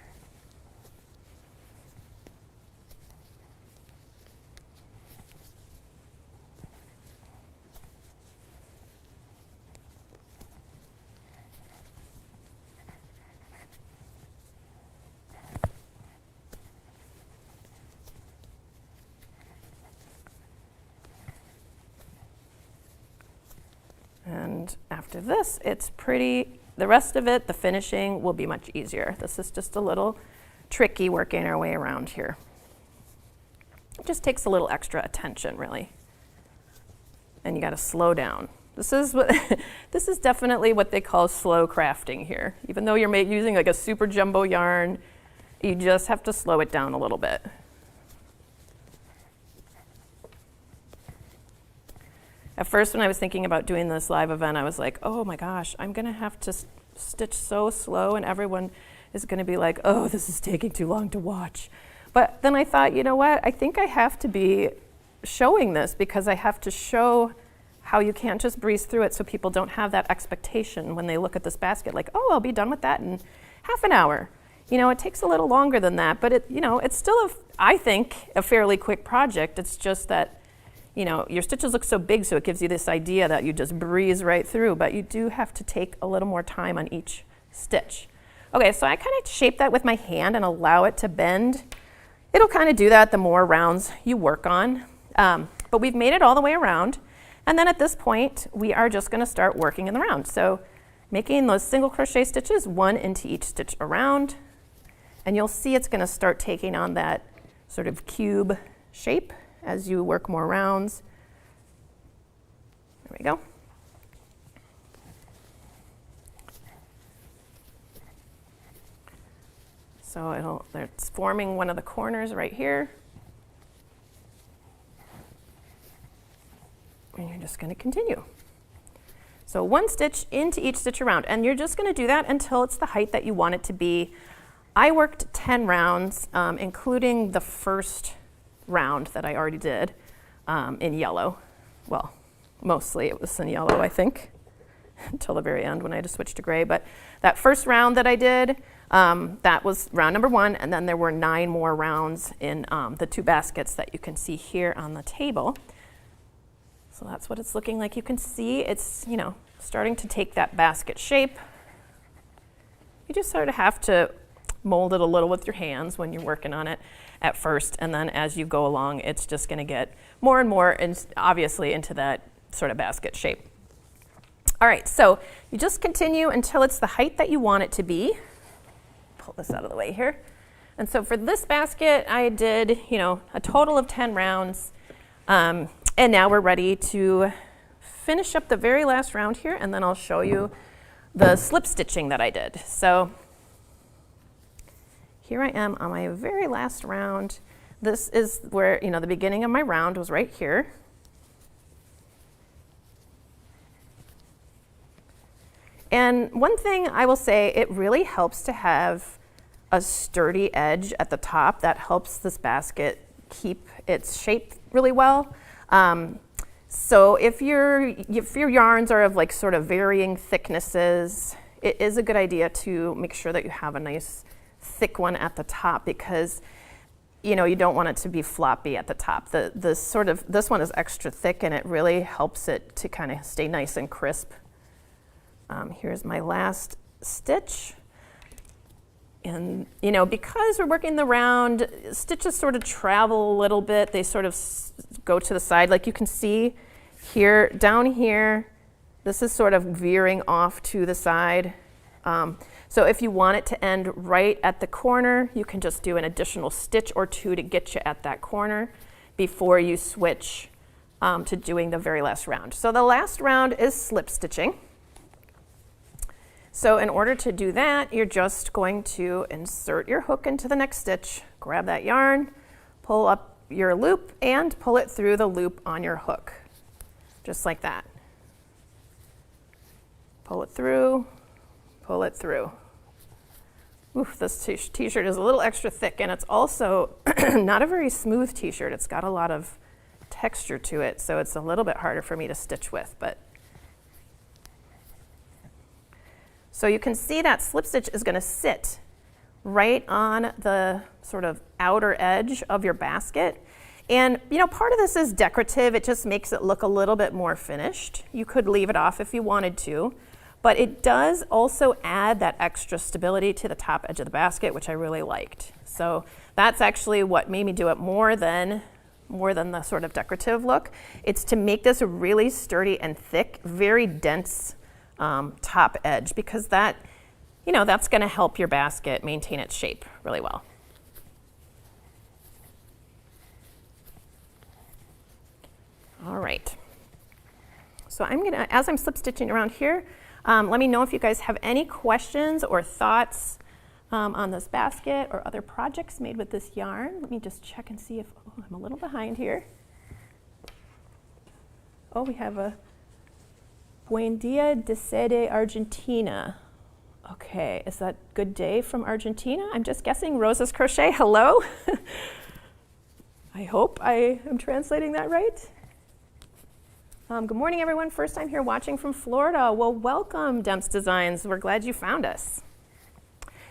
And after this, the rest of it, the finishing, will be much easier. This is just a little tricky working our way around here. It just takes a little extra attention, really. And you got to slow down. This is definitely what they call slow crafting here. Even though you're using like a super jumbo yarn, you just have to slow it down a little bit. At first, when I was thinking about doing this live event, I was like, oh my gosh, I'm going to have to stitch so slow, and everyone is going to be like, oh, this is taking too long to watch. But then I thought, you know what? I think I have to be showing this because I have to show how you can't just breeze through it so people don't have that expectation when they look at this basket, like, oh, I'll be done with that in half an hour. It takes a little longer than that, but it's still, I think, a fairly quick project. It's just that your stitches look so big, so it gives you this idea that you just breeze right through, but you do have to take a little more time on each stitch. Okay, so I kind of shape that with my hand and allow it to bend. It'll kind of do that the more rounds you work on, but we've made it all the way around, and then at this point, we are just going to start working in the round. So making those single crochet stitches, 1 into each stitch around, and you'll see it's going to start taking on that sort of cube shape as you work more rounds. we go. So it's forming one of the corners right here. And you're just going to continue. So one stitch into each stitch around, and you're just going to do that until it's the height that you want it to be. I worked 10 rounds, including the first round that I already did in yellow. Well, mostly it was in yellow, I think, until the very end when I just switched to gray. But that first round that I did, that was round number 1, and then there were 9 more rounds in the 2 baskets that you can see here on the table. So that's what it's looking like. You can see it's, starting to take that basket shape. You just sort of have to mold it a little with your hands when you're working on it at first, and then as you go along, it's just going to get more and more, and obviously into that sort of basket shape. All right, so you just continue until it's the height that you want it to be. Pull this out of the way here. And so for this basket, I did, a total of 10 rounds. And now we're ready to finish up the very last round here, and then I'll show you the slip stitching that I did. So here I am on my very last round. This is where, the beginning of my round was right here. And one thing I will say, it really helps to have a sturdy edge at the top. That helps this basket keep its shape really well. So if your yarns are of sort of varying thicknesses, it is a good idea to make sure that you have a nice thick one at the top, because you don't want it to be floppy at the top. This one is extra thick, and it really helps it to kind of stay nice and crisp. Here's my last stitch. And, because we're working the round, stitches sort of travel a little bit. They sort of go to the side. Like you can see here, down here, this is sort of veering off to the side. So if you want it to end right at the corner, you can just do an additional stitch or 2 to get you at that corner before you switch to doing the very last round. So the last round is slip stitching. So in order to do that, you're just going to insert your hook into the next stitch, grab that yarn, pull up your loop, and pull it through the loop on your hook, just like that. Pull it through, pull it through. Oof, this t-shirt is a little extra thick, and it's also not a very smooth t-shirt. It's got a lot of texture to it, so it's a little bit harder for me to stitch with, but so you can see that slip stitch is going to sit right on the sort of outer edge of your basket. And part of this is decorative. It just makes it look a little bit more finished. You could leave it off if you wanted to, but it does also add that extra stability to the top edge of the basket, which I really liked. So that's actually what made me do it more than the sort of decorative look. It's to make this a really sturdy and thick, very dense top edge, because that's going to help your basket maintain its shape really well. All right. So as I'm slip stitching around here, let me know if you guys have any questions or thoughts on this basket or other projects made with this yarn. Let me just check and see if, I'm a little behind here. Oh, we have a Buen dia desde Argentina. Okay, is that good day from Argentina? I'm just guessing. Rosa's Crochet, hello. I hope I am translating that right. Good morning, everyone. First time here watching from Florida. Well, welcome, Demps Designs. We're glad you found us.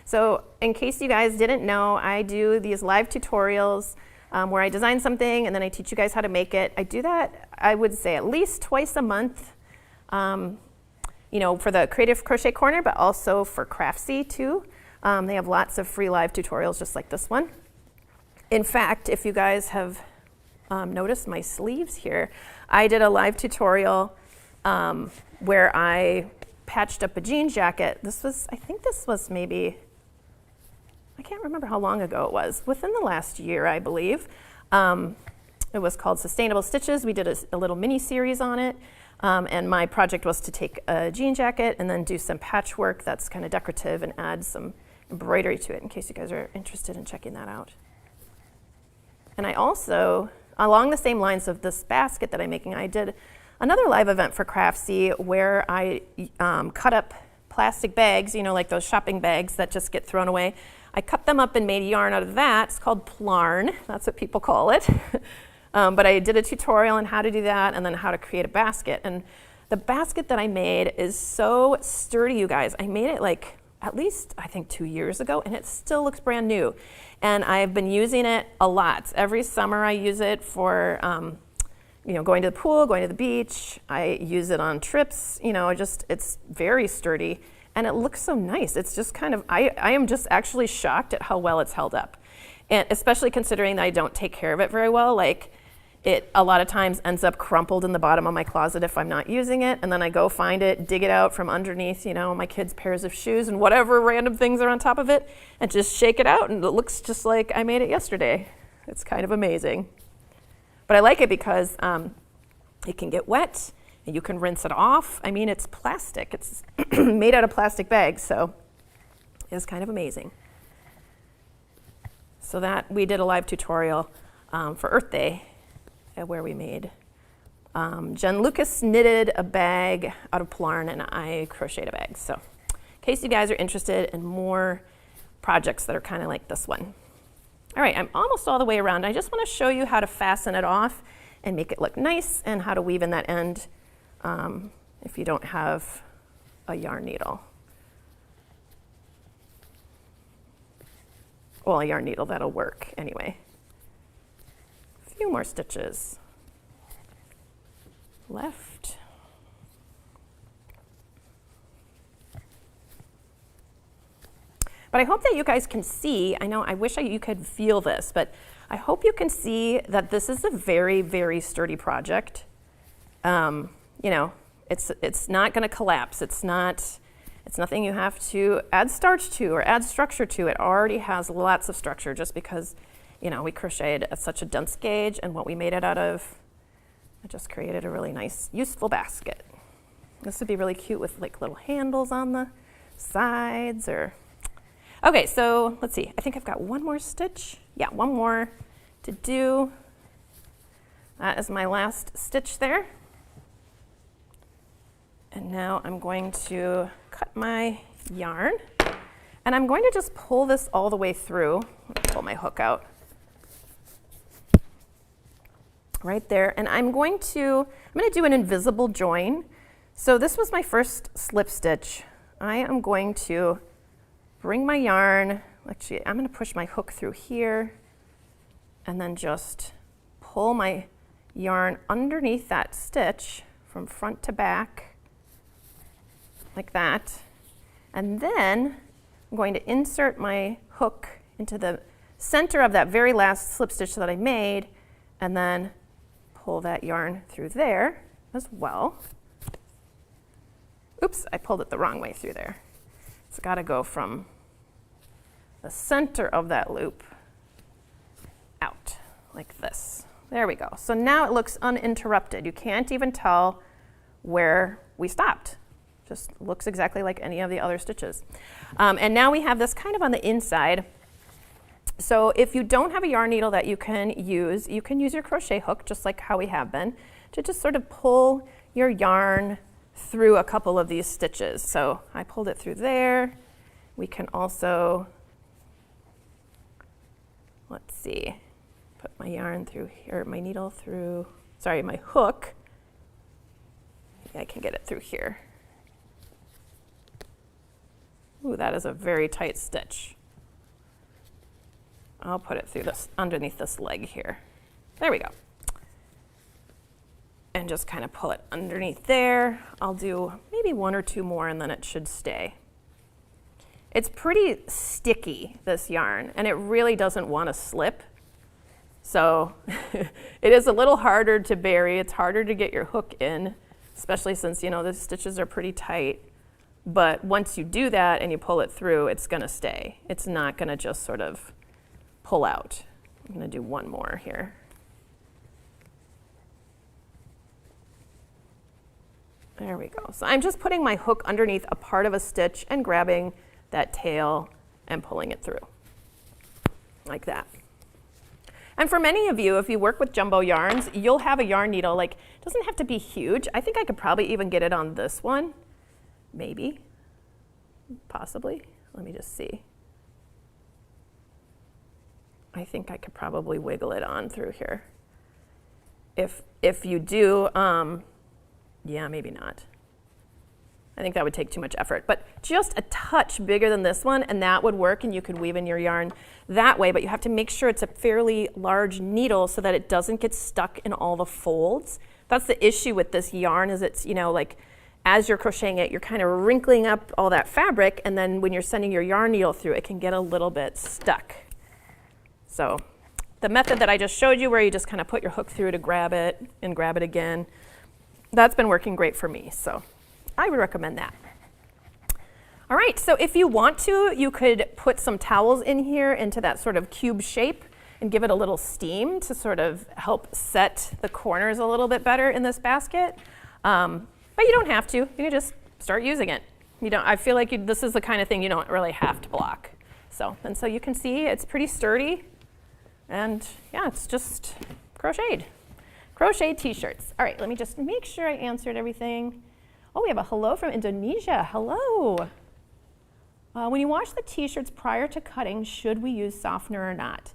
So in case you guys didn't know, I do these live tutorials where I design something and then I teach you guys how to make it. I do that, I would say, at least twice a month. For the Creative Crochet Corner, but also for Craftsy too. They have lots of free live tutorials just like this one. In fact, if you guys have noticed my sleeves here, I did a live tutorial where I patched up a jean jacket. I think this was maybe, I can't remember how long ago it was, within the last year, I believe. It was called Sustainable Stitches. We did a little mini series on it. And my project was to take a jean jacket and then do some patchwork that's kind of decorative and add some embroidery to it, in case you guys are interested in checking that out. And I also, along the same lines of this basket that I'm making, I did another live event for Craftsy where I cut up plastic bags, you know, like those shopping bags that just get thrown away. I cut them up and made yarn out of that. It's called plarn, that's what people call it. But I did a tutorial on how to do that and then how to create a basket. And the basket that I made is so sturdy, you guys. I made it like at least, I think, 2 years ago, and it still looks brand new. And I've been using it a lot. Every summer I use it for you know, going to the pool, going to the beach. I use it on trips, you know, it's very sturdy. And it looks so nice. It's just kind of, I am just actually shocked at how well it's held up. And especially considering that I don't take care of it very well. Like, it a lot of times ends up crumpled in the bottom of my closet if I'm not using it, and then I go find it, dig it out from underneath, you know, my kids' pairs of shoes and whatever random things are on top of it, and just shake it out, and it looks just like I made it yesterday. It's kind of amazing. But I like it because it can get wet, and you can rinse it off. I mean, it's plastic. It's made out of plastic bags, so it's kind of amazing. So that, we did a live tutorial for Earth Day, where we made, Jen Lucas knitted a bag out of plarn and I crocheted a bag. So in case you guys are interested in more projects that are kind of like this one. All right, I'm almost all the way around. I just want to show you how to fasten it off and make it look nice and how to weave in that end if you don't have a yarn needle. Well, a yarn needle, that'll work anyway. Few more stitches left. But I hope that you guys can see, I know I wish you could feel this, but I hope you can see that this is a very, very sturdy project. You know, it's not gonna collapse. It's nothing you have to add starch to or add structure to. It already has lots of structure just because, you know, we crocheted at such a dense gauge, and what we made it out of, I just created a really nice, useful basket. This would be really cute with like little handles on the sides or, okay, so let's see. I think I've got one more stitch. Yeah, one more to do. That is my last stitch there. And now I'm going to cut my yarn, and I'm going to just pull this all the way through. Let me pull my hook out. Right there, and I'm going to do an invisible join. So this was my first slip stitch. I am going to bring my yarn, actually I'm going to push my hook through here and then just pull my yarn underneath that stitch from front to back like that. And then I'm going to insert my hook into the center of that very last slip stitch that I made, and then pull that yarn through there as well. Oops, I pulled it the wrong way through there. It's got to go from the center of that loop out like this. There we go. So now it looks uninterrupted. You can't even tell where we stopped. Just looks exactly like any of the other stitches. And now we have this kind of on the inside. So if you don't have a yarn needle that you can use your crochet hook, just like how we have been, to just sort of pull your yarn through a couple of these stitches. So I pulled it through there. We can also, let's see, put my yarn through here, my needle through, sorry, my hook. Maybe I can get it through here. Ooh, that is a very tight stitch. I'll put it through this, underneath this leg here. There we go. And just kind of pull it underneath there. I'll do maybe one or two more and then it should stay. It's pretty sticky, this yarn, and it really doesn't want to slip. So it is a little harder to bury. It's harder to get your hook in, especially since, you know, the stitches are pretty tight. But once you do that and you pull it through, it's gonna stay. It's not gonna just sort of pull out. I'm gonna do one more here. There we go. So I'm just putting my hook underneath a part of a stitch and grabbing that tail and pulling it through, like that. And for many of you, if you work with jumbo yarns, you'll have a yarn needle, like, it doesn't have to be huge. I think I could probably even get it on this one, maybe, possibly. Let me just see. I think I could probably wiggle it on through here. If you do, yeah, maybe not. I think that would take too much effort, but just a touch bigger than this one, and that would work, and you could weave in your yarn that way, but you have to make sure it's a fairly large needle so that it doesn't get stuck in all the folds. That's the issue with this yarn, is it's, you know, like, as you're crocheting it, you're kind of wrinkling up all that fabric, and then when you're sending your yarn needle through, it can get a little bit stuck. So the method that I just showed you, where you just kind of put your hook through to grab it and grab it again, that's been working great for me, so I would recommend that. All right, so if you want to, you could put some towels in here into that sort of cube shape and give it a little steam to sort of help set the corners a little bit better in this basket. But you don't have to. You can just start using it. You don't. I feel like this is the kind of thing you don't really have to block. So you can see it's pretty sturdy, and yeah, it's just crocheted. Crochet t-shirts. All right, let me just make sure I answered everything. Oh, we have a hello from Indonesia. Hello. When you wash the t-shirts prior to cutting, should we use softener or not?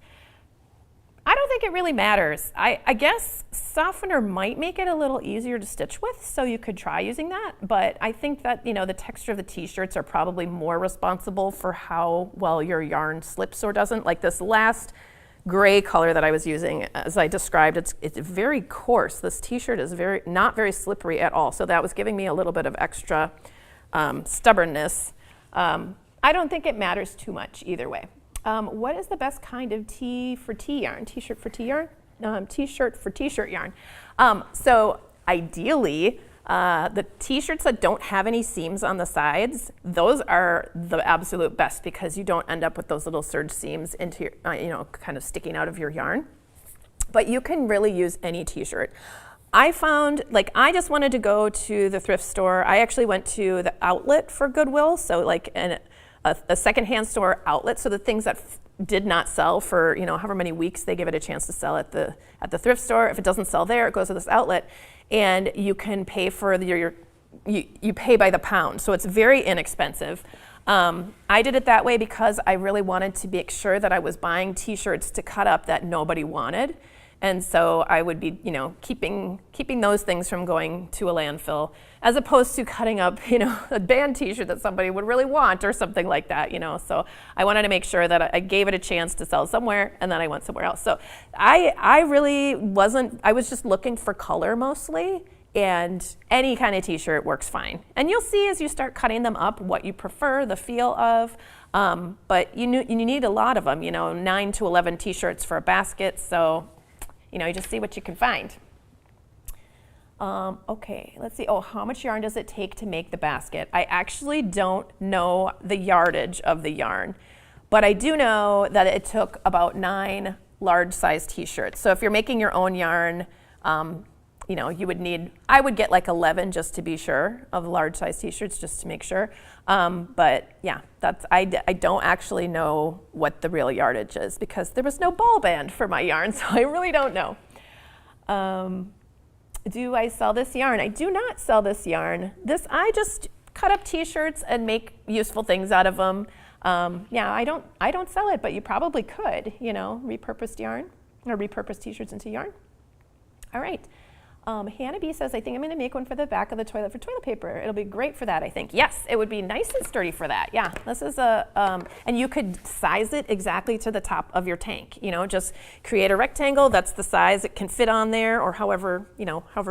I don't think it really matters. I guess softener might make it a little easier to stitch with, so you could try using that, but I think that, you know, the texture of the t-shirts are probably more responsible for how well your yarn slips or doesn't. Like this last gray color that I was using, as I described, it's very coarse. This t-shirt is not very slippery at all, so that was giving me a little bit of extra stubbornness. I don't think it matters too much either way. What is the best kind of T-shirt for T yarn? T-shirt for T-shirt yarn. So ideally, the T-shirts that don't have any seams on the sides, those are the absolute best, because you don't end up with those little serge seams into your, you know, kind of sticking out of your yarn. But you can really use any T-shirt. I found, like, I just wanted to go to the thrift store. I actually went to the outlet for Goodwill, so like a secondhand store outlet, so the things that did not sell for, you know, however many weeks they give it a chance to sell at the thrift store. If it doesn't sell there, it goes to this outlet, and you can pay for you pay by the pound, so it's very inexpensive. I did it that way because I really wanted to make sure that I was buying T-shirts to cut up that nobody wanted. And so I would be, you know, keeping those things from going to a landfill, as opposed to cutting up, you know, a band T-shirt that somebody would really want or something like that, you know. So I wanted to make sure that I gave it a chance to sell somewhere, and then I went somewhere else. So I really wasn't, I was just looking for color mostly, and any kind of T-shirt works fine. And you'll see as you start cutting them up what you prefer, the feel of, but you need a lot of them, you know, 9 to 11 T-shirts for a basket, so you know, you just see what you can find. Okay, let's see. Oh, how much yarn does it take to make the basket? I actually don't know the yardage of the yarn, but I do know that it took about 9 large-size T-shirts. So if you're making your own yarn, you know, I would get like 11 just to be sure of large-size T-shirts, just to make sure. But yeah, I don't actually know what the real yardage is, because there was no ball band for my yarn, so I really don't know. Do I sell this yarn? I do not sell this yarn. I just cut up T-shirts and make useful things out of them. Yeah, I don't sell it, but you probably could, you know, repurposed yarn, or repurpose T-shirts into yarn. All right. Hannah B says, I think I'm going to make one for the back of the toilet for toilet paper. It'll be great for that, I think. Yes, it would be nice and sturdy for that. Yeah, this is and you could size it exactly to the top of your tank. You know, just create a rectangle. That's the size it can fit on there, or however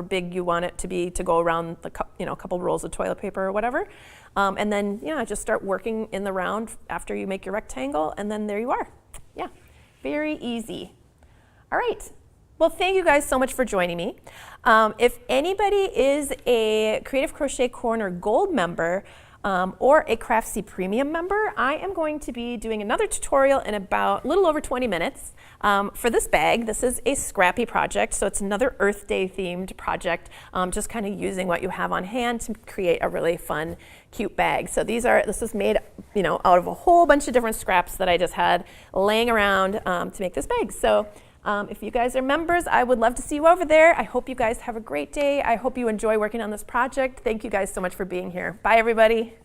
big you want it to be to go around the, you know, a couple rolls of toilet paper or whatever. And then, yeah, just start working in the round after you make your rectangle, and then there you are. Yeah, very easy. All right. Well, thank you guys so much for joining me. If anybody is a Creative Crochet Corner Gold member, or a Craftsy Premium member, I am going to be doing another tutorial in about a little over 20 minutes. For this bag, this is a scrappy project, so it's another Earth Day themed project, just kind of using what you have on hand to create a really fun, cute bag. So this is made, out of a whole bunch of different scraps that I just had laying around to make this bag. So if you guys are members, I would love to see you over there. I hope you guys have a great day. I hope you enjoy working on this project. Thank you guys so much for being here. Bye, everybody.